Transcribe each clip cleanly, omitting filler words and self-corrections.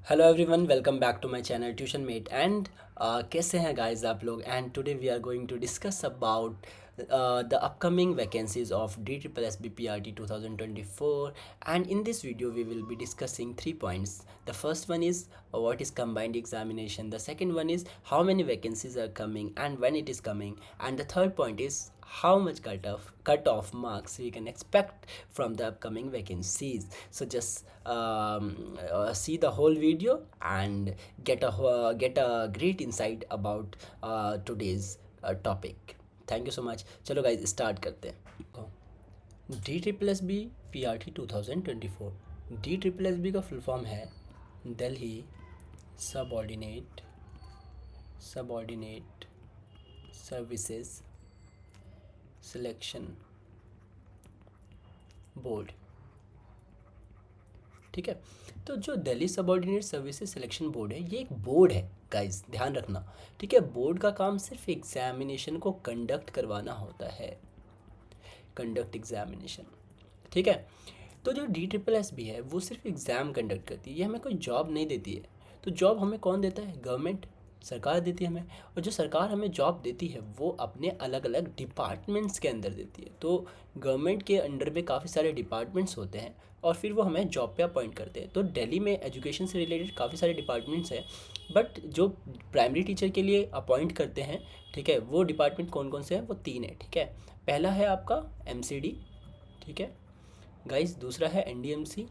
Hello everyone, welcome back to my channel Tuition Mate and कैसे हैं guys आप लोग। And today we are going to discuss about the upcoming vacancies of DSSB-PRT 2024, and in this video we will be discussing 3 points. The first one is what is combined examination, the second one is how many vacancies are coming and when it is coming, and the third point is how much cut off marks we can expect from the upcoming vacancies. So just see the whole video and get a great insight about today's topic. Thank you so much. चलो guys start करते हैं। DSSB-PRT 2024। DSSB का full form है Delhi subordinate services selection board. ठीक है, तो जो Delhi subordinate services selection board है ये एक बोर्ड है गाइज, ध्यान रखना। ठीक है, बोर्ड का काम सिर्फ एग्जामिनेशन को कंडक्ट करवाना होता है, कंडक्ट एग्जामिनेशन। ठीक है, तो जो DSSB है वो सिर्फ एग्ज़ाम कंडक्ट करती है, ये हमें कोई जॉब नहीं देती है। तो जॉब हमें कौन देता है? गवर्नमेंट, सरकार देती है हमें। और जो सरकार हमें जॉब देती है वो अपने अलग अलग डिपार्टमेंट्स के अंदर देती है। तो गवर्नमेंट के अंडर में काफ़ी सारे डिपार्टमेंट्स होते हैं और फिर वो हमें जॉब पे अपॉइंट करते हैं। तो दिल्ली में एजुकेशन से रिलेटेड काफ़ी सारे डिपार्टमेंट्स हैं, बट जो प्राइमरी टीचर के लिए अपॉइंट करते हैं, ठीक है, वो डिपार्टमेंट कौन कौन से हैं? वो 3 है। ठीक है, पहला है आपका MCD, ठीक है गाइस, दूसरा है NDMC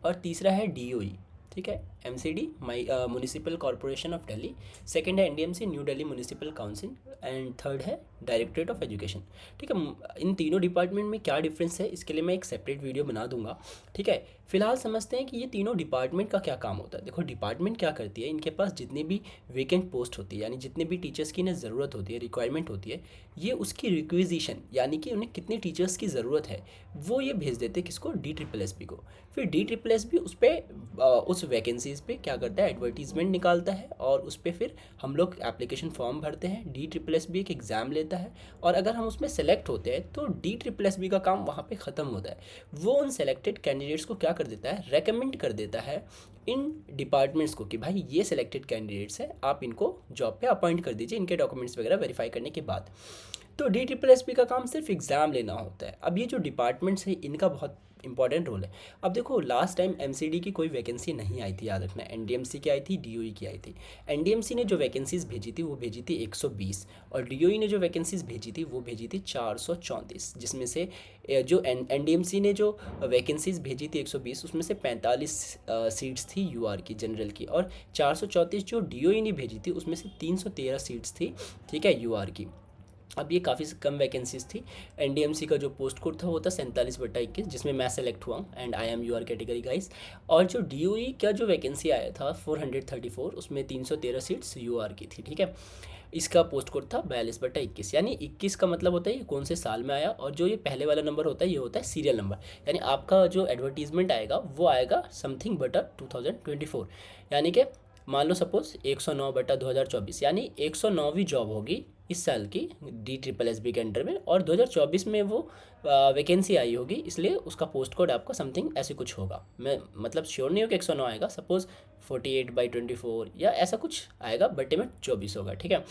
और तीसरा है DOE। ठीक है, MCD municipal corporation of Delhi, second है NDMC new Delhi municipal council, and third है डायरेक्टरेट ऑफ एजुकेशन। ठीक है, इन तीनों डिपार्टमेंट में क्या डिफरेंस है इसके लिए मैं एक सेपरेट वीडियो बना दूंगा। ठीक है, फिलहाल समझते हैं कि ये तीनों डिपार्टमेंट का क्या काम होता है। देखो, डिपार्टमेंट क्या करती है, इनके पास जितनी भी वेकेंट पोस्ट होती है, यानी जितने भी टीचर्स की इन्हें ज़रूरत होती है, रिक्वायरमेंट होती है, ये उसकी रिक्विजिशन यानी कि उन्हें कितने टीचर्स की ज़रूरत है वो ये भेज देते हैं किसको? DSSB को। फिर DSSB उस पर उस वैकेंसीज़ पे क्या करता है? एडवर्टीज़मेंट निकालता है और उस पर फिर हम लोग एप्लीकेशन फॉर्म भरते हैं। DSSB एक एग्ज़ाम लेता है और अगर हम उसमें सेलेक्ट होते हैं तो DSSB का काम वहाँ पे ख़त्म होता है। वो उन सेलेक्टेड कैंडिडेट्स को क्या कर देता है? रेकमेंड कर देता है इन डिपार्टमेंट्स को कि भाई ये सिलेक्टेड कैंडिडेट्स हैं, आप इनको जॉब पे अपॉइंट कर दीजिए इनके डॉक्यूमेंट्स वगैरह वेरीफाई करने के बाद। तो DSSB का काम सिर्फ एग्ज़ाम लेना होता है। अब ये जो डिपार्टमेंट्स हैं इनका बहुत इंपॉर्टेंट रोल है। अब देखो, लास्ट टाइम MCD की कोई वैकेंसी नहीं आई थी, याद रखना। NDMC की आई थी, DOE की आई थी। NDMC ने जो वैकेंसीज़ भेजी थी वो भेजी थी 120 और DOE ने जो वैकेंसीज़ भेजी थी वो भेजी थी 434, जिसमें से जो NDMC ने जो वैकेंसीज़ भेजी थी 120 उसमें से 45 सीट्स थी UR की, जनरल की, और 434 जो DOE ने भेजी थी उसमें से 313 सीट्स थी, ठीक है, UR की। अब ये काफ़ी कम वैकेंसीज थी। NDMC का जो पोस्ट कोड था वो था 47/21, जिसमें मैं सेलेक्ट हुआ हूँ and I am UR category guys. और जो DOE का जो वैकेंसी आया था 434, उसमें 313 सीट्स UR की थी। ठीक है, इसका पोस्ट कोड था 42/21, यानी 21 का मतलब होता है ये कौन से साल में आया, और जो ये पहले वाला नंबर होता है ये होता है सीरियल नंबर, यानी आपका जो एडवर्टीजमेंट आएगा वो आएगा समथिंग बटा 2024, यानी कि मान लो सपोज 109/2024, यानी 109वीं जॉब होगी इस साल की DSSB के अंडर में, और 2024 में वो वैकेंसी आई होगी, इसलिए उसका पोस्ट कोड आपका समथिंग ऐसे कुछ होगा। मैं मतलब श्योर नहीं हूँ कि 109 आएगा, सपोज 48/24 या ऐसा कुछ आएगा, बटे में 24 होगा। ठीक है,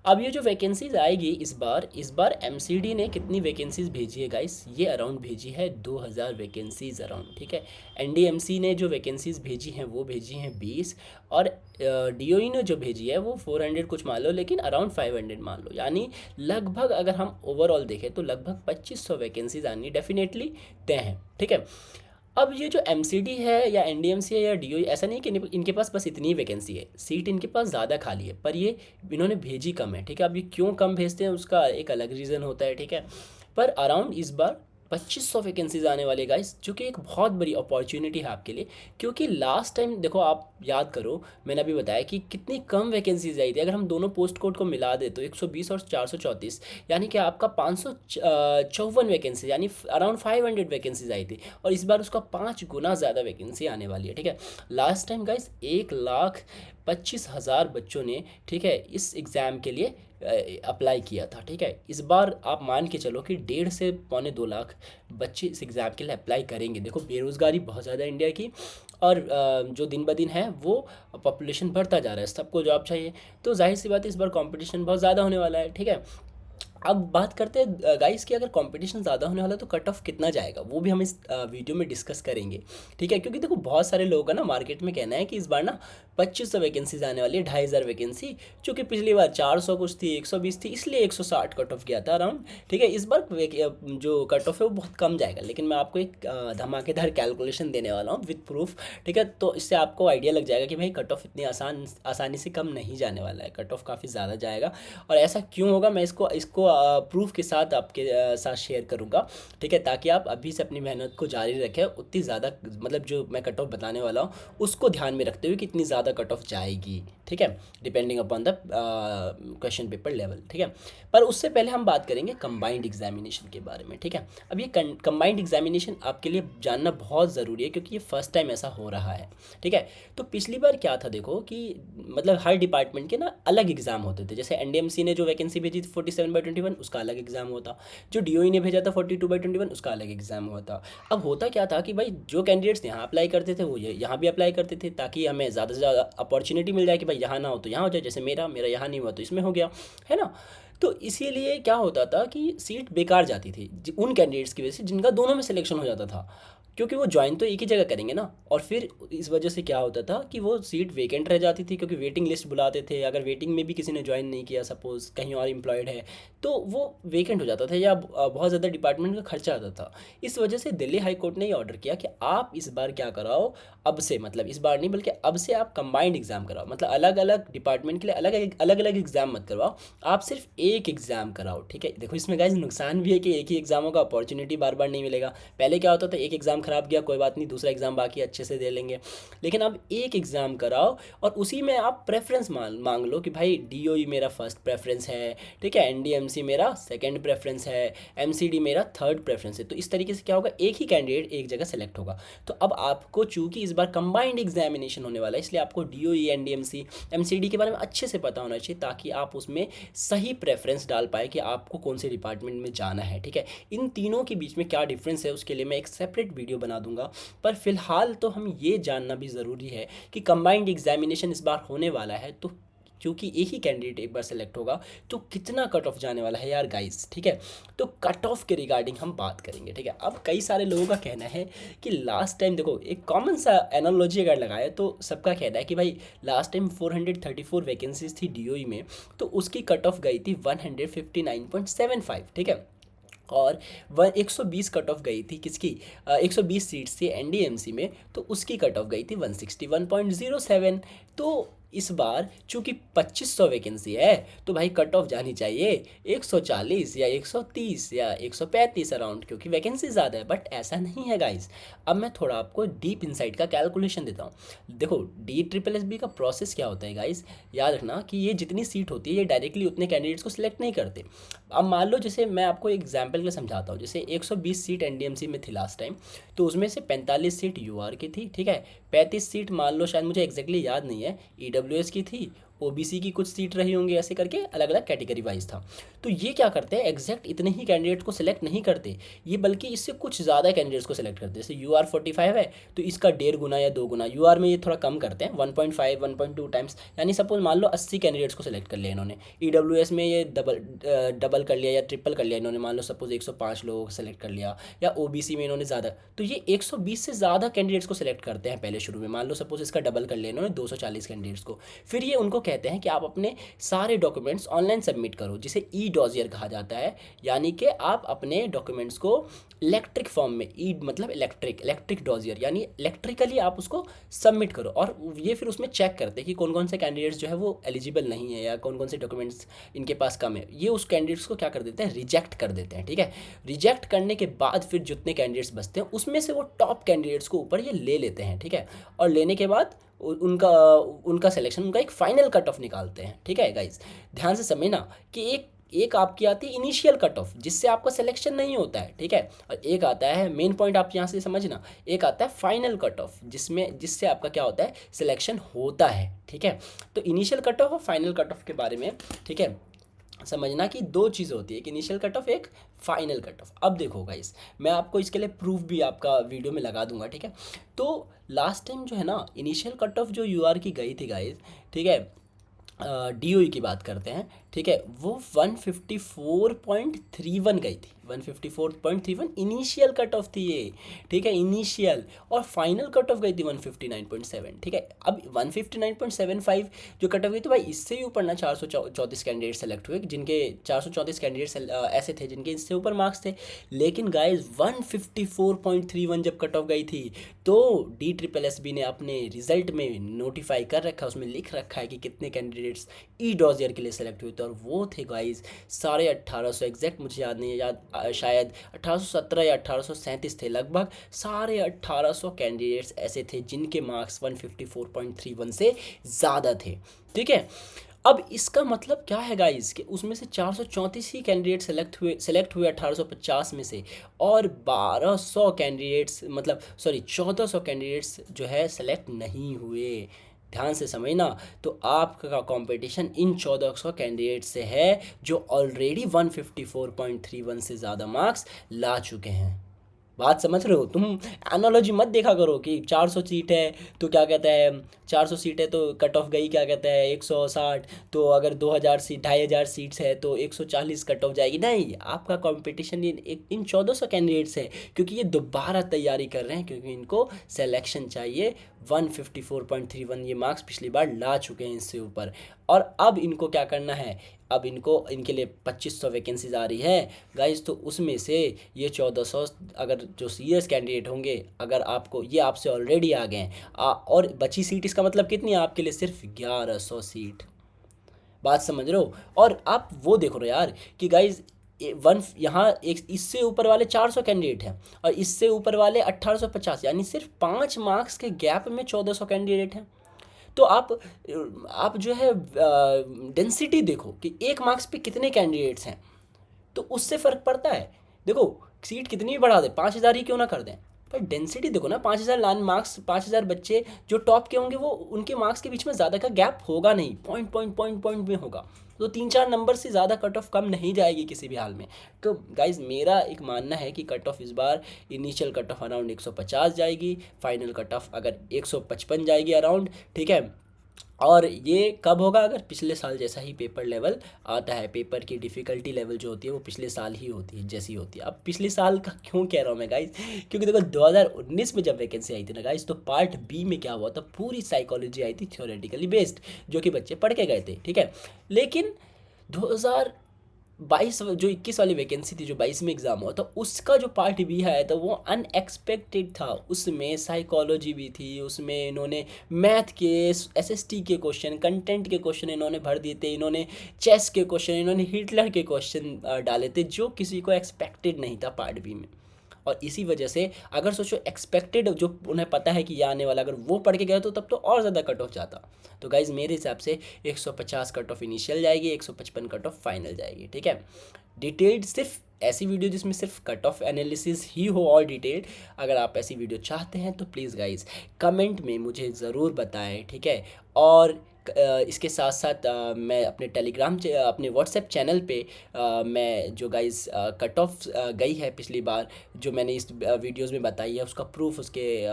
अब ये जो वैकेंसीज आएगी इस बार MCD ने कितनी वैकेंसीज भेजी है गाइस? ये अराउंड भेजी है 2000 वैकेंसीज अराउंड। ठीक है, NDMC ने जो वैकेंसीज भेजी हैं वो भेजी हैं 20, और DOE ने जो भेजी है वो 400 कुछ मान लो, लेकिन अराउंड 500 मान लो, यानी लगभग अगर हम ओवरऑल देखें तो लगभग 2500 वैकेंसीज आनी डेफिनेटली तय हैं। ठीक है, अब ये जो MCD है या NDMC है या DOE, ऐसा नहीं कि इनके पास बस इतनी वैकेंसी है, सीट इनके पास ज़्यादा खाली है, पर ये इन्होंने भेजी कम है। ठीक है, अब ये क्यों कम भेजते हैं उसका एक अलग रीज़न होता है। ठीक है, पर अराउंड इस बार 2500 वैकेंसीज आने वाले गाइस, जो कि एक बहुत बड़ी अपॉर्चुनिटी है आपके लिए, क्योंकि लास्ट टाइम देखो, आप याद करो, मैंने अभी बताया कि कितनी कम वैकेंसीज आई थी। अगर हम दोनों पोस्ट कोड को मिला दे तो 120 और 434, यानी कि आपका 554 वैकेंसी, यानी अराउंड 500 वैकेंसीज आई थी, और इस बार उसका 5 गुना ज़्यादा वैकेंसी आने वाली है। ठीक है, लास्ट टाइम गाइस 25,000 बच्चों ने, ठीक है, इस एग्ज़ाम के लिए अप्लाई किया था। ठीक है, इस बार आप मान के चलो कि 1.5 से 2.25 लाख बच्चे इस एग्ज़ाम के लिए अप्लाई करेंगे। देखो बेरोज़गारी बहुत ज़्यादा है इंडिया की, और जो दिन ब दिन है वो पॉपुलेशन बढ़ता जा रहा है, सबको जॉब चाहिए, तो जाहिर सी बात है इस बार कंपटीशन बहुत ज़्यादा होने वाला है। ठीक है, अब बात करते हैं गाइस कि अगर कंपटीशन ज़्यादा होने वाला है तो कट ऑफ कितना जाएगा, वो भी हम इस वीडियो में डिस्कस करेंगे। ठीक है, क्योंकि देखो बहुत सारे लोगों का ना मार्केट में कहना है कि इस बार ना 2500 वैकेंसीज आने वाली है, 2500 वैकेंसी, चूँकि पिछली बार 400 कुछ थी, 120 थी, इसलिए 160 कट ऑफ गया था अराउंड। ठीक है, इस बार जो कट ऑफ है वो बहुत कम जाएगा, लेकिन मैं आपको एक धमाकेदार कैलकुलेशन देने वाला हूँ विद प्रूफ। ठीक है, तो इससे आपको आइडिया लग जाएगा कि भाई कट ऑफ इतनी आसानी से कम नहीं जाने वाला है, कट ऑफ काफ़ी ज़्यादा जाएगा। और ऐसा क्यों होगा, मैं इसको इसको प्रूफ के साथ आपके साथ शेयर करूंगा। ठीक है, ताकि आप अभी से अपनी मेहनत को जारी रखें, उतनी ज़्यादा मतलब जो मैं कट ऑफ बताने वाला हूँ उसको ध्यान में रखते हुए कितनी ज़्यादा कट ऑफ जाएगी। ठीक है, depending upon the question paper level. ठीक है, पर उससे पहले हम बात करेंगे कंबाइंड एग्जामिनेशन के बारे में। ठीक है, अब ये कंबाइंड एग्जामिनेशन आपके लिए जानना बहुत ज़रूरी है, क्योंकि ये फर्स्ट टाइम ऐसा हो रहा है। ठीक है, तो पिछली बार क्या था देखो कि मतलब हर डिपार्टमेंट के ना अलग एग्ज़ाम होते थे। जैसे एनडीएमसी ने जो वैकेंसी भेजी थी 47/21, उसका अलग एग्ज़ाम होता। जो डीओई ने भेजा था 42/21, उसका अलग एग्ज़ाम होता। अब होता क्या था कि भाई जो कैंडिडेट्स यहाँ अप्लाई करते थे वो यहाँ भी अप्लाई करते थे, ताकि हमें ज़्यादा से ज़्यादा अपॉर्चुनिटी मिल जाए कि भाई यहाँ ना हो तो यहाँ हो जाए, जैसे मेरा मेरा यहाँ नहीं हुआ तो इसमें हो गया, है ना। तो इसीलिए क्या होता था कि सीट बेकार जाती थी उन कैंडिडेट्स की वजह से जिनका दोनों में सिलेक्शन हो जाता था, क्योंकि वो ज्वाइन तो एक ही जगह करेंगे ना। और फिर इस वजह से क्या होता था कि वो सीट वेकेंट रह जाती थी, क्योंकि वेटिंग लिस्ट बुलाते थे, अगर वेटिंग में भी किसी ने ज्वाइन नहीं किया, सपोज़ कहीं और एम्प्लॉयड है, तो वो वेकेंट हो जाता था, या बहुत ज़्यादा डिपार्टमेंट का खर्चा आता था। इस वजह से दिल्ली हाई कोर्ट ने ये ऑर्डर किया कि आप इस बार क्या कराओ, अब से, मतलब इस बार नहीं बल्कि अब से आप कंबाइंड एग्ज़ाम कराओ, मतलब अलग अलग डिपार्टमेंट के लिए अलग अलग एग्ज़ाम मत करवाओ, आप सिर्फ एक एग्ज़ाम कराओ। ठीक है, देखो इसमें गाइस नुकसान भी है कि एक ही एग्ज़ामों का अपॉर्चुनिटी बार बार नहीं मिलेगा। पहले क्या होता था, एक एग्ज़ाम खराब गया कोई बात नहीं, दूसरा एग्ज़ाम बाकी अच्छे से दे लेंगे, लेकिन अब एक एग्ज़ाम कराओ और उसी में आप प्रेफरेंस मांग लो कि भाई डीओई मेरा फर्स्ट प्रेफरेंस है, ठीक है, एनडीएमसी मेरा सेकंड प्रेफरेंस है, एमसीडी मेरा थर्ड प्रेफरेंस है। तो इस तरीके से क्या होगा, एक ही कैंडिडेट एक जगह सेलेक्ट होगा। तो अब आपको चूंकि इस बार कंबाइंड एग्जामिनेशन होने वाला है, इसलिए आपको डीओई, एनडीएमसी, एमसीडी के बारे में अच्छे से पता होना चाहिए, ताकि आप उसमें सही प्रेफरेंस डाल पाए कि आपको कौन से डिपार्टमेंट में जाना है। ठीक है, इन तीनों के बीच में क्या डिफरेंस है उसके लिए मैं एक सेपरेट वीडियो बना दूंगा, पर फिलहाल तो हम ये जानना भी ज़रूरी है कि कंबाइंड एग्जामिनेशन इस बार होने वाला है, तो क्योंकि एक ही कैंडिडेट एक बार सेलेक्ट होगा तो कितना कट ऑफ जाने वाला है यार गाइस। ठीक है, तो कट ऑफ के रिगार्डिंग हम बात करेंगे। ठीक है, अब कई सारे लोगों का कहना है कि लास्ट टाइम देखो एक कॉमन सा एनालॉजी अगर लगाए तो सबका कहना है कि भाई लास्ट टाइम 434 वैकेंसीज थी डीओई में, तो उसकी कट ऑफ गई थी 159.75। ठीक है, और 120 कट ऑफ गई थी किसकी, 120 सीट्स थी एनडीएमसी में, तो उसकी कट ऑफ गई थी 161.07। तो इस बार चूंकि 2500 वैकेंसी है तो भाई कट ऑफ जानी चाहिए 140 या 130 या 135 अराउंड, क्योंकि वैकेंसी ज़्यादा है। बट ऐसा नहीं है गाइस, अब मैं थोड़ा आपको डीप इनसाइट का कैलकुलेशन देता हूँ। देखो DSSB का प्रोसेस क्या होता है गाइस, याद रखना कि ये जितनी सीट होती है ये डायरेक्टली उतने कैंडिडेट्स को सिलेक्ट नहीं करते। अब मान लो जैसे मैं आपको एग्जाम्पल के लिए समझाता हूँ, जैसे 120 सीट एनडीएमसी में थी लास्ट टाइम, तो उसमें से 45 सीट यूआर की थी। ठीक है, 35 सीट मान लो, शायद मुझे एग्जैक्टली याद नहीं है, ईडब्ल्यूएस की थी, ओबीसी की कुछ सीट रही होंगी, ऐसे करके अलग अलग कैटेगरी वाइज था। तो ये क्या करते हैं, एग्जैक्ट इतने ही कैंडिडेट को सिलेक्ट नहीं करते, ये बल्कि इससे कुछ ज़्यादा कैंडिडेट्स को सिलेक्ट करते हैं। जैसे यूआर 45 है तो इसका 1.5 गुना या 2 गुना, यूआर में ये थोड़ा कम करते हैं, 1.5 1.2 टाइम्स, यानी सपोज मान लो 80 कैंडिडेट्स को सिलेक्ट कर लिया इन्होंने। ईडब्ल्यूएस में ये डबल कर लिया या ट्रिपल कर लिया इन्होंने, मान लो सपोज 105 लोगों को सिलेक्ट कर लिया, या ओबीसी में इन्होंने ज़्यादा, तो ये 120 से ज़्यादा कैंडिडेट्स को सिलेक्ट करते हैं पहले शुरू में। मान लो सपोज इसका डबल कर लिया इन्होंने 240 कैंडिडेट्स को, फिर ये उनको कहते हैं कि आप अपने सारे डॉक्यूमेंट्स ऑनलाइन सबमिट करो, जिसे ई डॉजियर कहा जाता है, यानी कि आप अपने डॉक्यूमेंट्स को इलेक्ट्रिक फॉर्म में, ई मतलब इलेक्ट्रिक डॉजियर, यानी इलेक्ट्रिकली आप उसको सबमिट करो। और ये फिर उसमें चेक करते हैं कि कौन कौन से कैंडिडेट्स जो है वो एलिजिबल नहीं है, या कौन कौन से डॉक्यूमेंट्स इनके पास कम है, ये उस कैंडिडेट्स को क्या कर देते हैं, रिजेक्ट कर देते हैं। ठीक है, रिजेक्ट करने के बाद फिर जितने कैंडिडेट्स बचते हैं उसमें से वो टॉप कैंडिडेट्स को ऊपर ये ले लेते हैं। ठीक है, और लेने के बाद उनका सिलेक्शन, उनका एक फाइनल कट ऑफ निकालते हैं। ठीक है गाइज, ध्यान से समझना कि एक एक आपकी आती है इनिशियल कट ऑफ जिससे आपका सिलेक्शन नहीं होता है, ठीक है, और एक आता है मेन पॉइंट आप यहाँ से समझना, एक आता है फाइनल कट ऑफ जिससे आपका क्या होता है सिलेक्शन होता है, ठीक है। तो इनिशियल कट ऑफ और फाइनल कट ऑफ के बारे में, ठीक है, समझना कि दो चीज़ होती है, एक इनिशियल कट ऑफ एक फाइनल कट ऑफ। अब देखो गाइस, मैं आपको इसके लिए प्रूफ भी आपका वीडियो में लगा दूंगा, ठीक है। तो लास्ट टाइम जो है ना इनिशियल कट ऑफ जो यूआर की गई थी गाइस, ठीक है, डीओई की बात करते हैं, ठीक है, वो 154.31 गई थी, 154.31 इनिशियल कट ऑफ थी ये, ठीक है, इनिशियल। और फाइनल कट ऑफ गई थी 159.7, ठीक है। अब 159.75 जो कट ऑफ गई थी भाई, इससे ही ऊपर ना 434 कैंडिडेट सेलेक्ट हुए, जिनके 434 कैंडिडेट ऐसे थे जिनके इससे ऊपर मार्क्स थे। लेकिन गाइज 154.31 जब कट ऑफ गई थी तो DSSB ने अपने रिजल्ट में नोटिफाई कर रखा है, उसमें लिख रखा है कि कितने कैंडिडेट्स ई डॉजियर के लिए सेलेक्ट हुए थे, और वो थे गाइज 1850, एग्जैक्ट मुझे याद नहीं है, शायद 1817 या 1837 थे, लगभग 1850 कैंडिडेट्स ऐसे थे जिनके मार्क्स 154.31 से ज़्यादा थे, ठीक है। अब इसका मतलब क्या है गाइस कि उसमें से 434 ही कैंडिडेट सेलेक्ट हुए 1850 में से, और 1200 कैंडिडेट्स मतलब सॉरी 1400 कैंडिडेट्स जो है सेलेक्ट नहीं हुए। ध्यान से समझना, तो आपका कंपटीशन इन 1400 कैंडिडेट से है जो ऑलरेडी 154.31 से ज़्यादा मार्क्स ला चुके हैं। बात समझ रहे हो तुम? एनालॉजी मत देखा करो कि 400 सीट है तो क्या कहता है, 400 सीट है तो कट ऑफ गई क्या कहता है 160, तो अगर 2000 सीट 2500 सीट्स है तो 140 कट ऑफ जाएगी। नहीं, आपका कंपटीशन इन 1400 कैंडिडेट्स है, क्योंकि ये दोबारा तैयारी कर रहे हैं, क्योंकि इनको सिलेक्शन चाहिए। 154.31 ये मार्क्स पिछली बार ला चुके हैं इससे ऊपर, और अब इनको क्या करना है, अब इनके लिए 2500 वैकेंसीज आ रही है गाइज, तो उसमें से ये 1400 अगर जो सीरियस कैंडिडेट होंगे, अगर आपको ये आपसे ऑलरेडी आ गए हैं और बची सीट, इसका मतलब कितनी है आपके लिए, सिर्फ 1100 सीट। बात समझ रहे हो? और आप वो देखो ना यार कि गाइज यहाँ एक इससे ऊपर वाले 400 कैंडिडेट हैं और इससे ऊपर वाले 1850, यानी सिर्फ 5 मार्क्स के गैप में 1400 कैंडिडेट हैं। तो आप जो है डेंसिटी देखो कि एक मार्क्स पे कितने कैंडिडेट्स हैं, तो उससे फ़र्क पड़ता है। देखो सीट कितनी भी बढ़ा दे, 5000 ही क्यों ना कर दें, पर डेंसिटी देखो ना, 5000 लान मार्क्स, 5000 बच्चे जो टॉप के होंगे वो उनके मार्क्स के बीच में ज़्यादा का गैप होगा नहीं, पॉइंट में होगा, तो 3-4 नंबर से ज़्यादा कट ऑफ कम नहीं जाएगी किसी भी हाल में। तो गाइज मेरा एक मानना है कि कट ऑफ इस बार इनिशियल कट ऑफ अराउंड 150 जाएगी, फाइनल कट ऑफ अगर 155 जाएगी अराउंड, ठीक है। और ये कब होगा, अगर पिछले साल जैसा ही पेपर लेवल आता है, पेपर की डिफ़िकल्टी लेवल जो होती है वो पिछले साल ही होती है जैसी होती है। अब पिछले साल का क्यों कह रहा हूँ मैं गाइज, क्योंकि देखो 2019 में जब वैकेंसी आई थी ना गाइज, तो पार्ट बी में क्या हुआ था, पूरी साइकोलॉजी आई थी थ्योरेटिकली बेस्ड, जो कि बच्चे पढ़ के गए थे, ठीक है। लेकिन 2022 जो 21 वाली वैकेंसी थी, जो 22 में एग्ज़ाम हुआ था, उसका जो पार्ट बी आया था वो अनएक्सपेक्टेड था। उसमें साइकोलॉजी भी थी, उसमें इन्होंने मैथ के, एसएसटी के क्वेश्चन, कंटेंट के क्वेश्चन इन्होंने भर दिए थे, इन्होंने चेस के क्वेश्चन, इन्होंने हिटलर के क्वेश्चन डाले थे, जो किसी को एक्सपेक्टेड नहीं था पार्ट बी में। और इसी वजह से अगर सोचो एक्सपेक्टेड जो उन्हें पता है कि ये आने वाला, अगर वो पढ़ के गए तो तब तो और ज़्यादा कट ऑफ जाता। तो गाइज़ मेरे हिसाब से 150 कट ऑफ इनिशियल जाएगी, 155 कट ऑफ फाइनल जाएगी, ठीक है। डिटेल्ड सिर्फ ऐसी वीडियो जिसमें सिर्फ कट ऑफ एनालिसिस ही हो और डिटेल्ड, अगर आप ऐसी वीडियो चाहते हैं तो प्लीज़ गाइज़ कमेंट में मुझे ज़रूर बताएं, ठीक है। और इसके साथ साथ मैं अपने अपने व्हाट्सएप चैनल पे मैं जो गाइस कट ऑफ गई है पिछली बार, जो मैंने इस वीडियोस में बताई है, उसका प्रूफ, उसके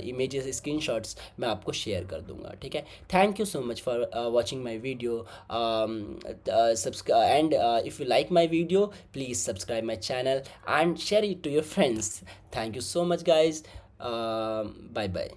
इमेजेस, स्क्रीनशॉट्स मैं आपको शेयर कर दूंगा, ठीक है। Thank you so much for watching my video, and if you like my video please subscribe my channel and share it to your friends. Thank you so much guys, bye bye.